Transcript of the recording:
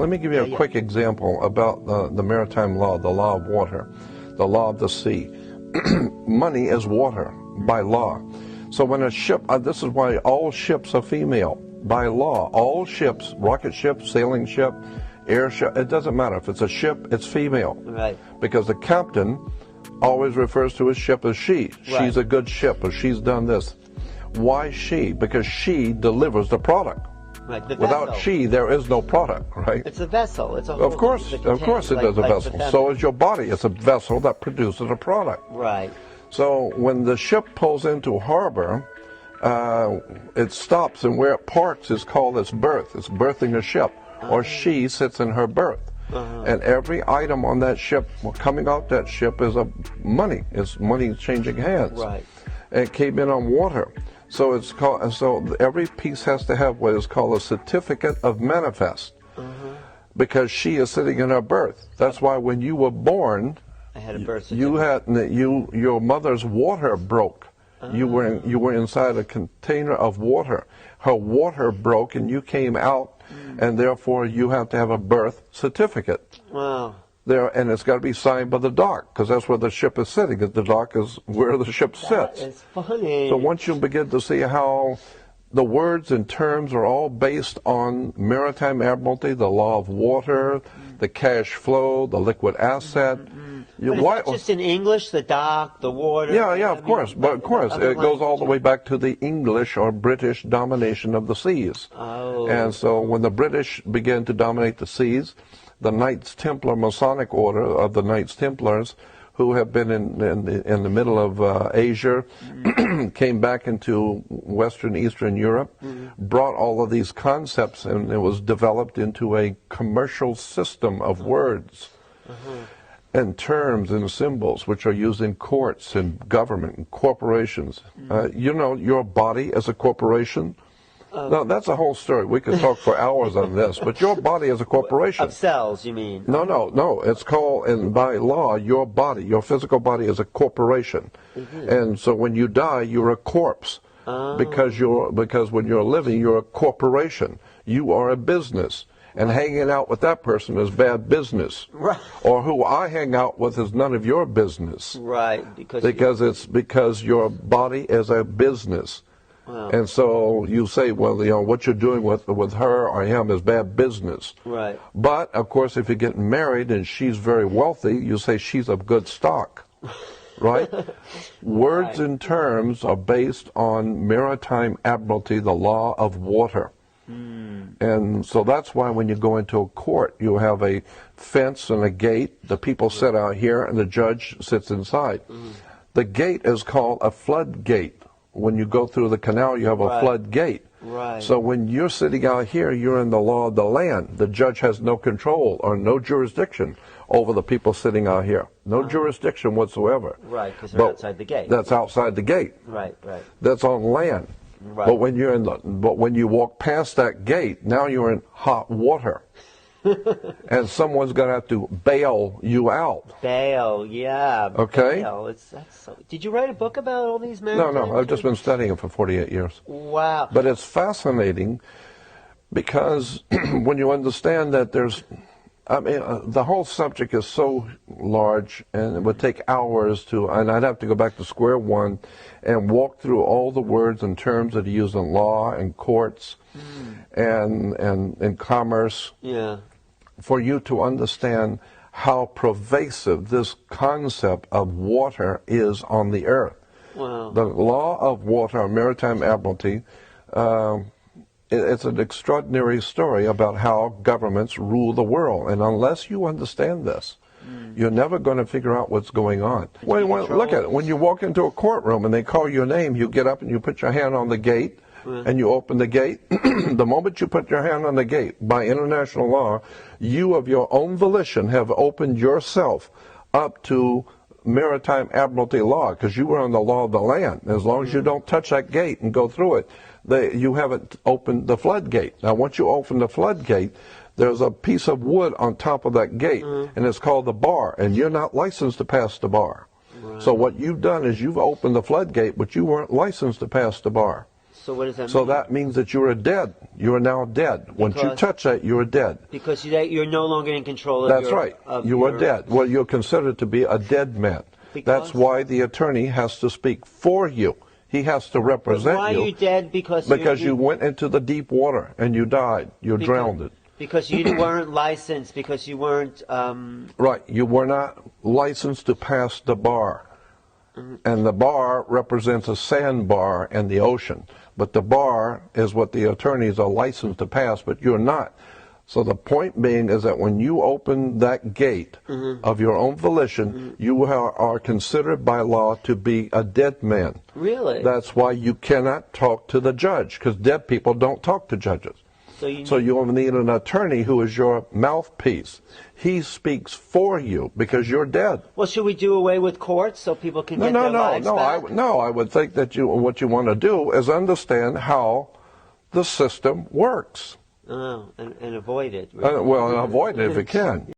let me give you a quick example about the maritime law, the law of water, the law of the sea. Money is water by law. So when a ship, this is why all ships are female. By law, all ships, rocket ship, sailing ship, airship, it doesn't matter. If it's a ship, it's female. Right. Because the captain always refers to his ship as she. Right. She's a good ship, or she's done this. Why she? Because she delivers the product. Right. The Without vessel. she, there is no product, right? It's a vessel. It's a whole, Of course it is a vessel. So is your body. It's a vessel that produces a product. Right. So when the ship pulls into harbor, it stops, and where it parks is called its berth. It's berthing a ship, or she sits in her berth. And every item on that ship, coming out that ship, is money. It's money changing hands. Right. And it came in on water. So it's called. So every piece has to have what is called a certificate of manifest, because she is sitting in her berth. That's why when you were born, I had a birth certificate. your mother's water broke. You were inside a container of water. Her water broke, and you came out, and therefore you have to have a birth certificate. Wow. And it's got to be signed by the dock, because that's where the ship is sitting. The dock is where the ship sits. It's funny. So once you begin to see how the words and terms are all based on maritime admiralty, the law of water, the cash flow, the liquid asset. But it's not just in English, the dock, the water. Yeah, of course. But of course, it goes all the way back to the English or British domination of the seas. Oh. And so when the British began to dominate the seas, the Knights Templar Masonic order of the Knights Templars, who have been in the middle of Asia, came back into Western Eastern Europe, brought all of these concepts, and it was developed into a commercial system of words and terms and symbols which are used in courts and government and corporations. You know, your body as a corporation. No, that's a whole story. We could talk for hours on this, but your body is a corporation. Of cells, you mean? No. It's called, and by law, your body, your physical body is a corporation. And so when you die, you're a corpse. Because when you're living, you're a corporation. You are a business. And hanging out with that person is bad business. Right. Or who I hang out with is none of your business. Right. Because your body is a business. Wow. And so you say, well, you know, what you're doing with her or him is bad business. Right. But, of course, if you get married and she's very wealthy, you say she's of good stock. Right? Words and terms are based on maritime admiralty, the law of water. And so that's why when you go into a court, you have a fence and a gate. The people sit out here and the judge sits inside. The gate is called a floodgate. When you go through the canal, you have a floodgate. Right. So when you're sitting out here, you're in the law of the land. The judge has no control or no jurisdiction over the people sitting out here. No jurisdiction whatsoever. Right, because they're outside the gate. That's outside the gate. Right. That's on land. Right. But when you walk past that gate, now you're in hot water. And someone's going to have to bail you out. Bail, yeah. Okay. Bail. Did you write a book about all these men? No. I've just been studying it for 48 years. Wow. But it's fascinating because when you understand that the whole subject is so large, and it would take hours and I'd have to go back to square one and walk through all the words and terms that are used in law and courts and in commerce. Yeah. For you to understand how pervasive this concept of water is on the earth. Wow. The law of water, maritime admiralty, it's an extraordinary story about how governments rule the world. And unless you understand this, you're never going to figure out what's going on. Look at it. When you walk into a courtroom and they call your name, you get up and you put your hand on the gate and you open the gate. The moment you put your hand on the gate, by international law, you of your own volition have opened yourself up to maritime admiralty law, because you were on the law of the land. As long as you don't touch that gate and go through it, you haven't opened the floodgate. Now, once you open the floodgate, there's a piece of wood on top of that gate, and it's called the bar, and you're not licensed to pass the bar. Right. So what you've done is you've opened the floodgate, but you weren't licensed to pass the bar. So what does that mean? So that means that you are dead. You are now dead. Once you touch that, you are dead. Because you're no longer in control of That's right. You are dead. Well, you're considered to be a dead man. That's why the attorney has to speak for you. He has to represent you. Why are you dead? Because you went into the deep water and you died. You drowned. Because you weren't licensed. Because you weren't. Right. You were not licensed to pass the bar. And the bar represents a sandbar and the ocean. But the bar is what the attorneys are licensed to pass, but you're not. So the point being is that when you open that gate of your own volition, you are considered by law to be a dead man. Really? That's why you cannot talk to the judge, because dead people don't talk to judges. So you need an attorney who is your mouthpiece. He speaks for you because you're dead. Well, should we do away with courts so people can get their lives back? I would think that what you want to do is understand how the system works. Oh, and avoid it. Well, avoid it if you can.